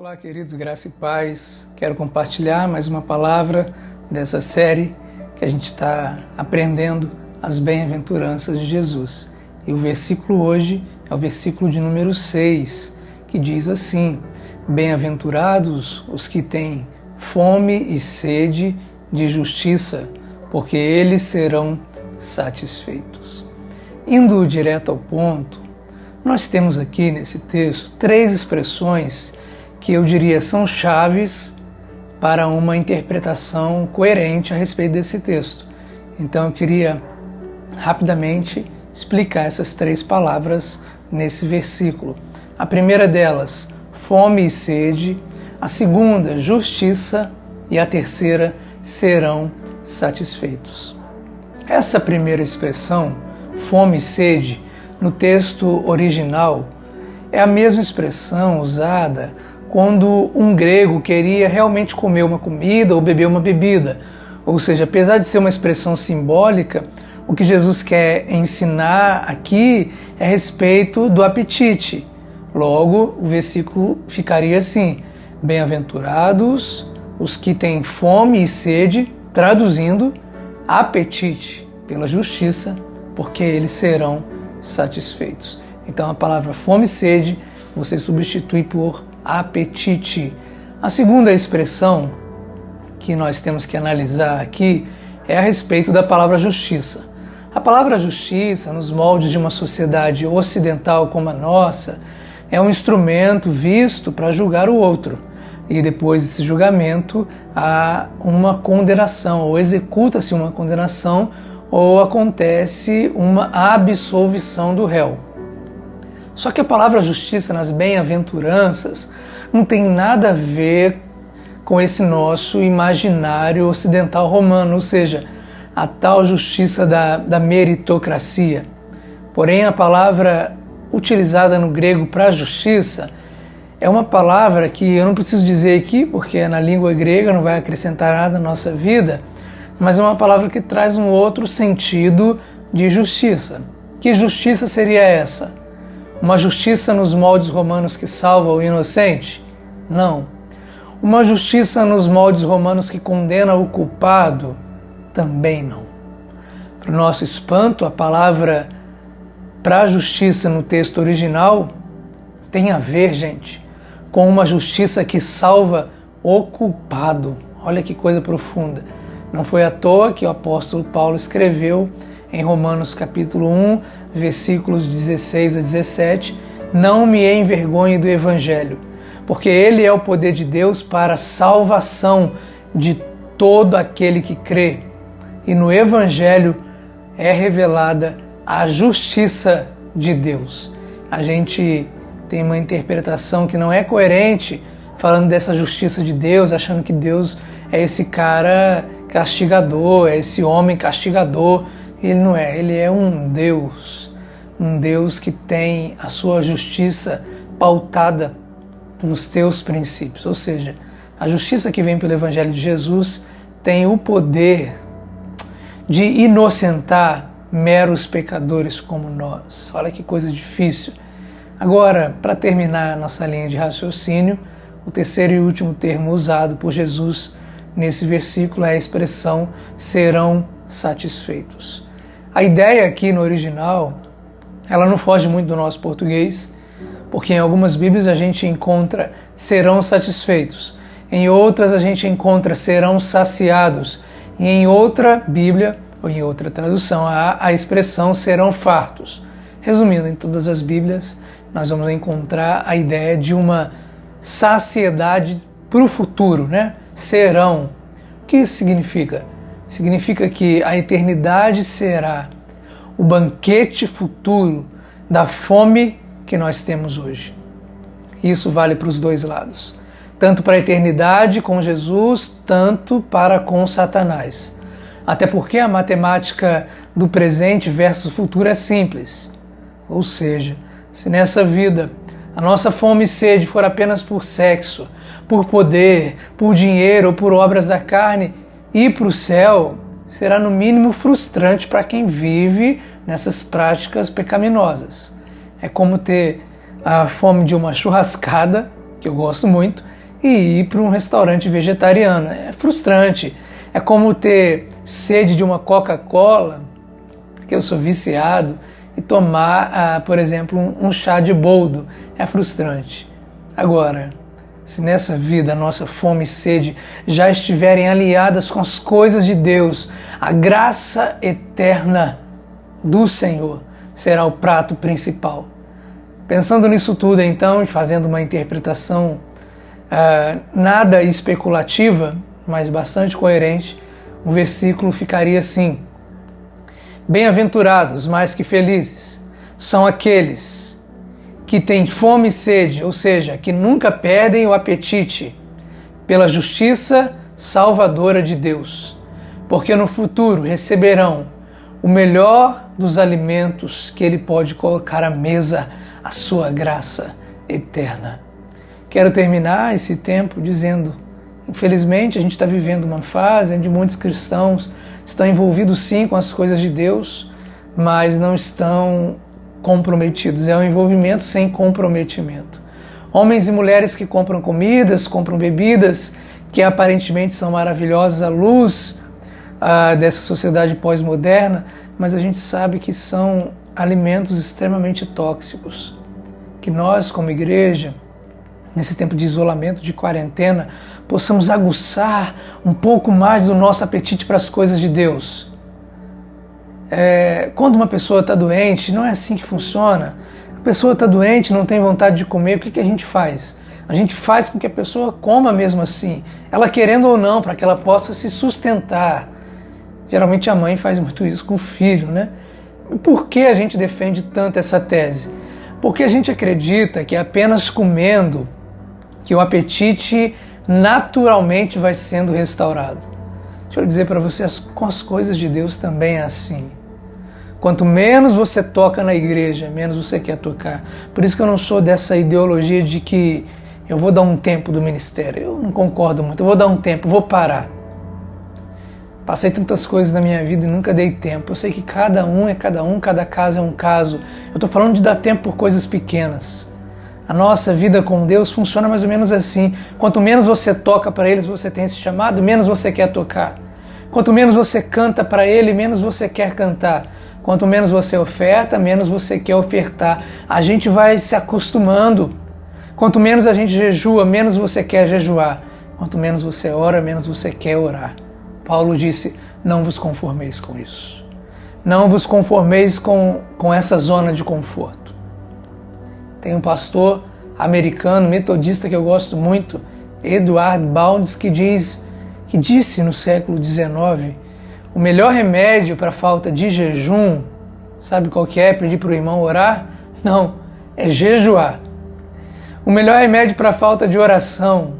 Olá, queridos, graça e paz. Quero compartilhar mais uma palavra dessa série que a gente está aprendendo as bem-aventuranças de Jesus. E o versículo hoje é o versículo de número 6, que diz assim: Bem-aventurados os que têm fome e sede de justiça, porque eles serão satisfeitos. Indo direto ao ponto, nós temos aqui nesse texto 3 expressões que eu diria são chaves para uma interpretação coerente a respeito desse texto. Então eu queria rapidamente explicar essas 3 palavras nesse versículo. A primeira delas, fome e sede; a segunda, justiça; e a terceira, serão satisfeitos. Essa primeira expressão, fome e sede, no texto original, é a mesma expressão usada quando um grego queria realmente comer uma comida ou beber uma bebida. Ou seja, apesar de ser uma expressão simbólica, o que Jesus quer ensinar aqui é a respeito do apetite. Logo, o versículo ficaria assim: Bem-aventurados os que têm fome e sede, traduzindo, apetite pela justiça, porque eles serão satisfeitos. Então a palavra fome e sede você substitui por apetite. A segunda expressão que nós temos que analisar aqui é a respeito da palavra justiça. A palavra justiça, nos moldes de uma sociedade ocidental como a nossa, é um instrumento visto para julgar o outro. E depois desse julgamento há uma condenação, ou executa-se uma condenação, ou acontece uma absolvição do réu. Só que a palavra justiça nas bem-aventuranças não tem nada a ver com esse nosso imaginário ocidental romano, ou seja, a tal justiça da meritocracia. Porém, a palavra utilizada no grego para justiça é uma palavra que eu não preciso dizer aqui, porque na língua grega não vai acrescentar nada na nossa vida, mas é uma palavra que traz um outro sentido de justiça. Que justiça seria essa? Uma justiça nos moldes romanos que salva o inocente? Não. Uma justiça nos moldes romanos que condena o culpado? Também não. Para o nosso espanto, a palavra para justiça no texto original tem a ver, gente, com uma justiça que salva o culpado. Olha que coisa profunda. Não foi à toa que o apóstolo Paulo escreveu em Romanos capítulo 1, versículos 16 a 17, não me envergonhe do Evangelho, porque ele é o poder de Deus para a salvação de todo aquele que crê. E no Evangelho é revelada a justiça de Deus. A gente tem uma interpretação que não é coerente, falando dessa justiça de Deus, achando que Deus é esse cara castigador, é esse homem castigador. Ele não é, ele é um Deus que tem a sua justiça pautada nos teus princípios. Ou seja, a justiça que vem pelo Evangelho de Jesus tem o poder de inocentar meros pecadores como nós. Olha que coisa difícil. Agora, para terminar a nossa linha de raciocínio, o terceiro e último termo usado por Jesus nesse versículo é a expressão serão satisfeitos. A ideia aqui no original, ela não foge muito do nosso português, porque em algumas Bíblias a gente encontra serão satisfeitos, em outras a gente encontra serão saciados, e em outra Bíblia, ou em outra tradução, há a expressão serão fartos. Resumindo, em todas as Bíblias, nós vamos encontrar a ideia de uma saciedade para o futuro, né? Serão. O que isso significa? Significa que a eternidade será o banquete futuro da fome que nós temos hoje. Isso vale para os dois lados. Tanto para a eternidade com Jesus, tanto para com Satanás. Até porque a matemática do presente versus o futuro é simples. Ou seja, se nessa vida a nossa fome e sede for apenas por sexo, por poder, por dinheiro ou por obras da carne, ir para o céu será no mínimo frustrante para quem vive nessas práticas pecaminosas. É como ter a fome de uma churrascada, que eu gosto muito, e ir para um restaurante vegetariano. É frustrante. É como ter sede de uma Coca-Cola, que eu sou viciado, e tomar, por exemplo, um chá de boldo. É frustrante. Agora, se nessa vida a nossa fome e sede já estiverem aliadas com as coisas de Deus, a graça eterna do Senhor será o prato principal. Pensando nisso tudo, então, e fazendo uma interpretação nada especulativa, mas bastante coerente, o versículo ficaria assim: bem-aventurados, mais que felizes, são aqueles que têm fome e sede, ou seja, que nunca perdem o apetite pela justiça salvadora de Deus, porque no futuro receberão o melhor dos alimentos que Ele pode colocar à mesa, a sua graça eterna. Quero terminar esse tempo dizendo: infelizmente a gente está vivendo uma fase onde muitos cristãos estão envolvidos sim com as coisas de Deus, mas não estão comprometidos. É um envolvimento sem comprometimento. Homens e mulheres que compram comidas, compram bebidas, que aparentemente são maravilhosas à luz dessa sociedade pós-moderna, mas a gente sabe que são alimentos extremamente tóxicos. Que nós, como igreja, nesse tempo de isolamento, de quarentena, possamos aguçar um pouco mais o nosso apetite para as coisas de Deus. Quando uma pessoa está doente, não é assim que funciona. A pessoa está doente, não tem vontade de comer, o que a gente faz? A gente faz com que a pessoa coma mesmo assim, ela querendo ou não, para que ela possa se sustentar. Geralmente a mãe faz muito isso com o filho, né? Por que a gente defende tanto essa tese? Porque a gente acredita que apenas comendo que o apetite naturalmente vai sendo restaurado. Deixa eu dizer para você, com as coisas de Deus também é assim. Quanto menos você toca na igreja, menos você quer tocar. Por isso que eu não sou dessa ideologia de que eu vou dar um tempo do ministério. Eu não concordo muito. Eu vou dar um tempo, vou parar. Passei tantas coisas na minha vida e nunca dei tempo. Eu sei que cada um é cada um, cada caso é um caso. Eu estou falando de dar tempo por coisas pequenas. A nossa vida com Deus funciona mais ou menos assim. Quanto menos você toca para Ele, você tem esse chamado, menos você quer tocar. Quanto menos você canta para Ele, menos você quer cantar. Quanto menos você oferta, menos você quer ofertar. A gente vai se acostumando. Quanto menos a gente jejua, menos você quer jejuar. Quanto menos você ora, menos você quer orar. Paulo disse: não vos conformeis com isso. Não vos conformeis com essa zona de conforto. Tem um pastor americano, metodista, que eu gosto muito, Edward Bounds, que disse no século XIX: o melhor remédio para a falta de jejum, sabe qual que é? Pedir para o irmão orar? Não, é jejuar. O melhor remédio para a falta de oração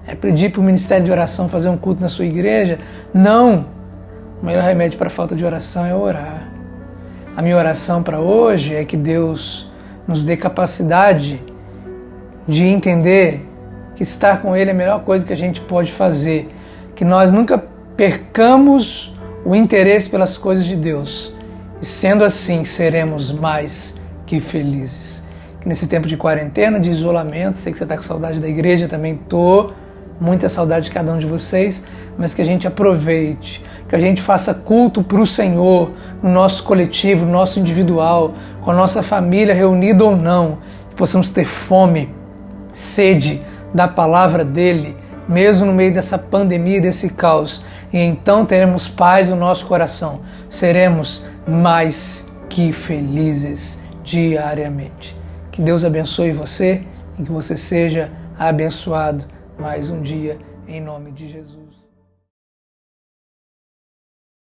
é pedir para o ministério de oração fazer um culto na sua igreja? Não, o melhor remédio para a falta de oração é orar. A minha oração para hoje é que Deus nos dê capacidade de entender que estar com Ele é a melhor coisa que a gente pode fazer, que nós nunca percamos o interesse pelas coisas de Deus, e sendo assim seremos mais que felizes. Que nesse tempo de quarentena, de isolamento, sei que você está com saudade da igreja, também estou, muita saudade de cada um de vocês, mas que a gente aproveite, que a gente faça culto para o Senhor, no nosso coletivo, no nosso individual, com a nossa família reunida ou não, que possamos ter fome, sede da palavra dEle, mesmo no meio dessa pandemia, desse caos, e então teremos paz no nosso coração, seremos mais que felizes diariamente. Que Deus abençoe você e que você seja abençoado mais um dia, em nome de Jesus.